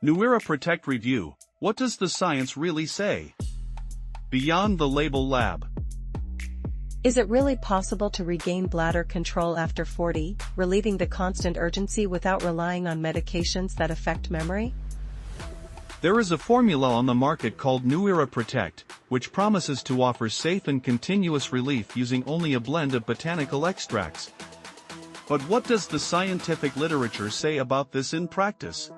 NewEra Protect Review, what does the science really say? Beyond the Label Lab. Is it really possible to regain bladder control after 40, relieving the constant urgency without relying on medications that affect memory? There is a formula on the market called NewEra Protect, which promises to offer safe and continuous relief using only a blend of botanical extracts. But what does the scientific literature say about this in practice?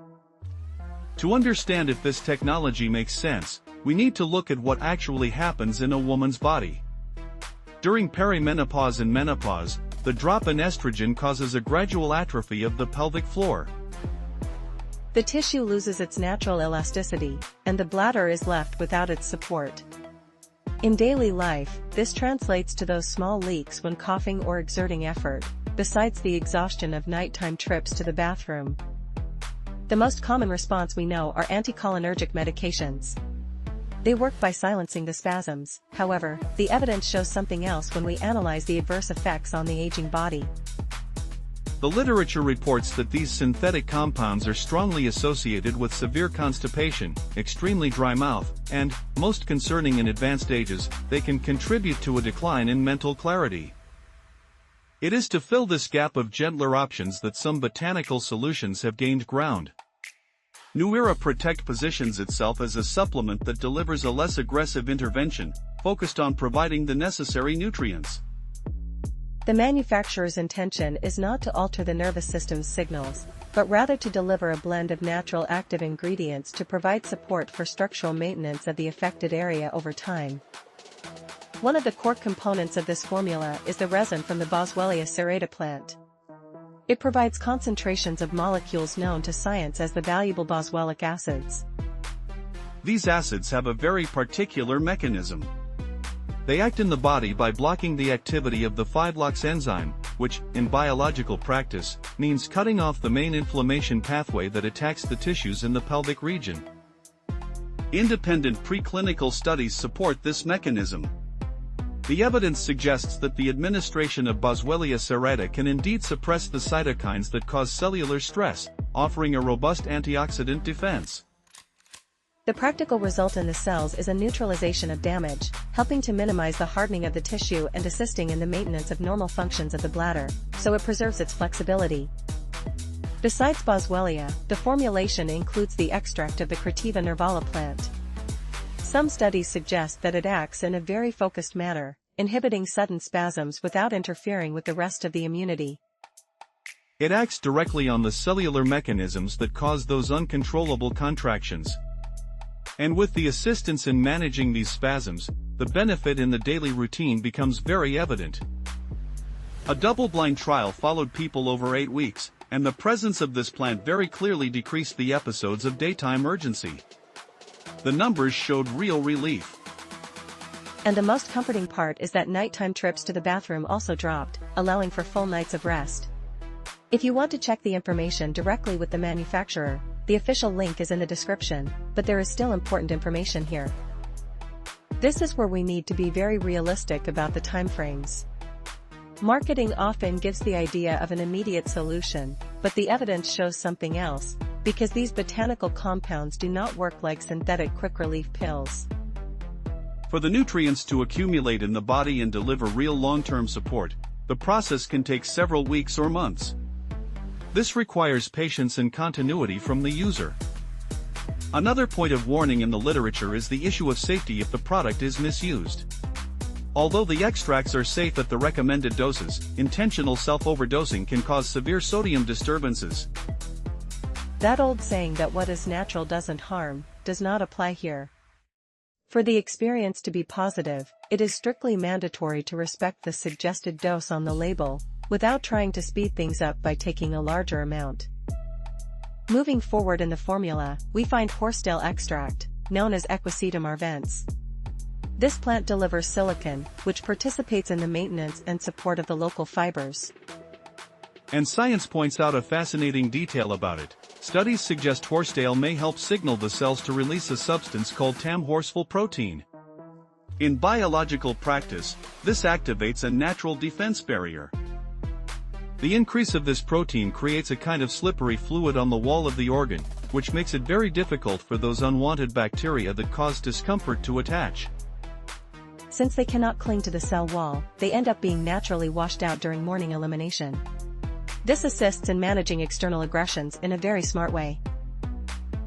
To understand if this technology makes sense, we need to look at what actually happens in a woman's body. During perimenopause and menopause, the drop in estrogen causes a gradual atrophy of the pelvic floor. The tissue loses its natural elasticity, and the bladder is left without its support. In daily life, this translates to those small leaks when coughing or exerting effort, besides the exhaustion of nighttime trips to the bathroom. The most common response we know are anticholinergic medications. They work by silencing the spasms. However, the evidence shows something else when we analyze the adverse effects on the aging body. The literature reports that these synthetic compounds are strongly associated with severe constipation, extremely dry mouth, and, most concerning in advanced ages, they can contribute to a decline in mental clarity. It is to fill this gap of gentler options that some botanical solutions have gained ground. NewEra Protect positions itself as a supplement that delivers a less aggressive intervention, focused on providing the necessary nutrients. The manufacturer's intention is not to alter the nervous system's signals, but rather to deliver a blend of natural active ingredients to provide support for structural maintenance of the affected area over time. One of the core components of this formula is the resin from the Boswellia Serrata plant. It provides concentrations of molecules known to science as the valuable boswellic acids. These acids have a very particular mechanism. They act in the body by blocking the activity of the 5-LOX enzyme, which, in biological practice, means cutting off the main inflammation pathway that attacks the tissues in the pelvic region. Independent preclinical studies support this mechanism. The evidence suggests that the administration of Boswellia serrata can indeed suppress the cytokines that cause cellular stress, offering a robust antioxidant defense. The practical result in the cells is a neutralization of damage, helping to minimize the hardening of the tissue and assisting in the maintenance of normal functions of the bladder, so it preserves its flexibility. Besides Boswellia, the formulation includes the extract of the Crataeva Nurvala plant. Some studies suggest that it acts in a very focused manner, inhibiting sudden spasms without interfering with the rest of the immunity. It acts directly on the cellular mechanisms that cause those uncontrollable contractions. And with the assistance in managing these spasms, the benefit in the daily routine becomes very evident. A double-blind trial followed people over 8 weeks, and the presence of this plant very clearly decreased the episodes of daytime urgency. The numbers showed real relief. And the most comforting part is that nighttime trips to the bathroom also dropped, allowing for full nights of rest. If you want to check the information directly with the manufacturer, the official link is in the description, but there is still important information here. This is where we need to be very realistic about the timeframes. Marketing often gives the idea of an immediate solution, but the evidence shows something else, because these botanical compounds do not work like synthetic quick-relief pills. For the nutrients to accumulate in the body and deliver real long-term support, the process can take several weeks or months. This requires patience and continuity from the user. Another point of warning in the literature is the issue of safety if the product is misused. Although the extracts are safe at the recommended doses, intentional self-overdosing can cause severe sodium disturbances. That old saying that what is natural doesn't harm, does not apply here. For the experience to be positive, it is strictly mandatory to respect the suggested dose on the label, without trying to speed things up by taking a larger amount. Moving forward in the formula, we find Horsetail extract, known as Equisetum arvense. This plant delivers silicon, which participates in the maintenance and support of the local fibers. And science points out a fascinating detail about it. Studies suggest Horsetail may help signal the cells to release a substance called tam-horseful protein. In biological practice, this activates a natural defense barrier. The increase of this protein creates a kind of slippery fluid on the wall of the organ, which makes it very difficult for those unwanted bacteria that cause discomfort to attach. Since they cannot cling to the cell wall, they end up being naturally washed out during morning elimination. This assists in managing external aggressions in a very smart way.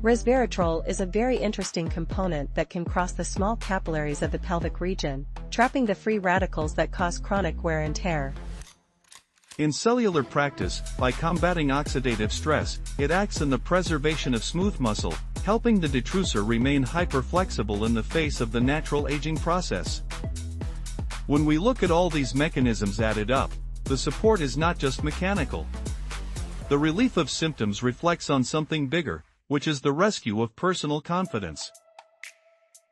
Resveratrol is a very interesting component that can cross the small capillaries of the pelvic region, trapping the free radicals that cause chronic wear and tear. In cellular practice, by combating oxidative stress, it acts in the preservation of smooth muscle, helping the detrusor remain hyperflexible in the face of the natural aging process. When we look at all these mechanisms added up, the support is not just mechanical. The relief of symptoms reflects on something bigger, which is the rescue of personal confidence.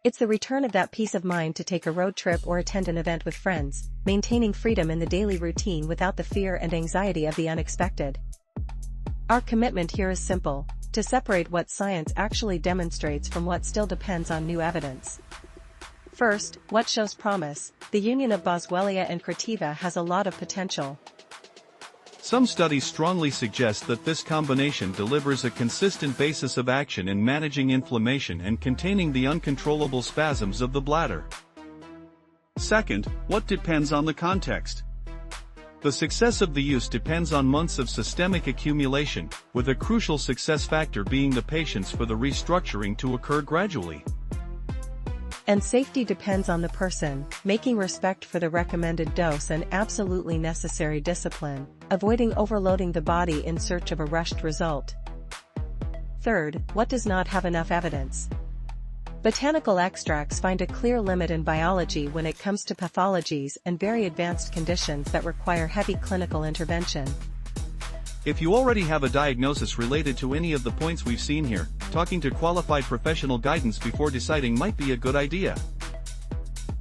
It's the return of that peace of mind to take a road trip or attend an event with friends, maintaining freedom in the daily routine without the fear and anxiety of the unexpected. Our commitment here is simple: to separate what science actually demonstrates from what still depends on new evidence. First, what shows promise? The union of Boswellia and Crataeva has a lot of potential. Some studies strongly suggest that this combination delivers a consistent basis of action in managing inflammation and containing the uncontrollable spasms of the bladder. Second, what depends on the context? The success of the use depends on months of systemic accumulation, with a crucial success factor being the patience for the restructuring to occur gradually. And safety depends on the person, making respect for the recommended dose an absolutely necessary discipline, avoiding overloading the body in search of a rushed result. Third, what does not have enough evidence? Botanical extracts find a clear limit in biology when it comes to pathologies and very advanced conditions that require heavy clinical intervention. If you already have a diagnosis related to any of the points we've seen here, talking to qualified professional guidance before deciding might be a good idea.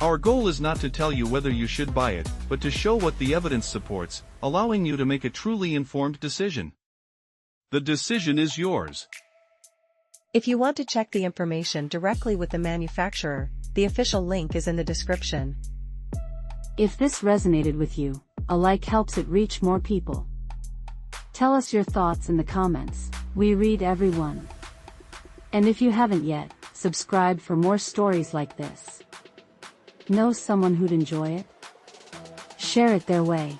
Our goal is not to tell you whether you should buy it, but to show what the evidence supports, allowing you to make a truly informed decision. The decision is yours. If you want to check the information directly with the manufacturer, the official link is in the description. If this resonated with you, a like helps it reach more people. Tell us your thoughts in the comments, we read every one. And if you haven't yet, subscribe for more stories like this. Know someone who'd enjoy it? Share it their way.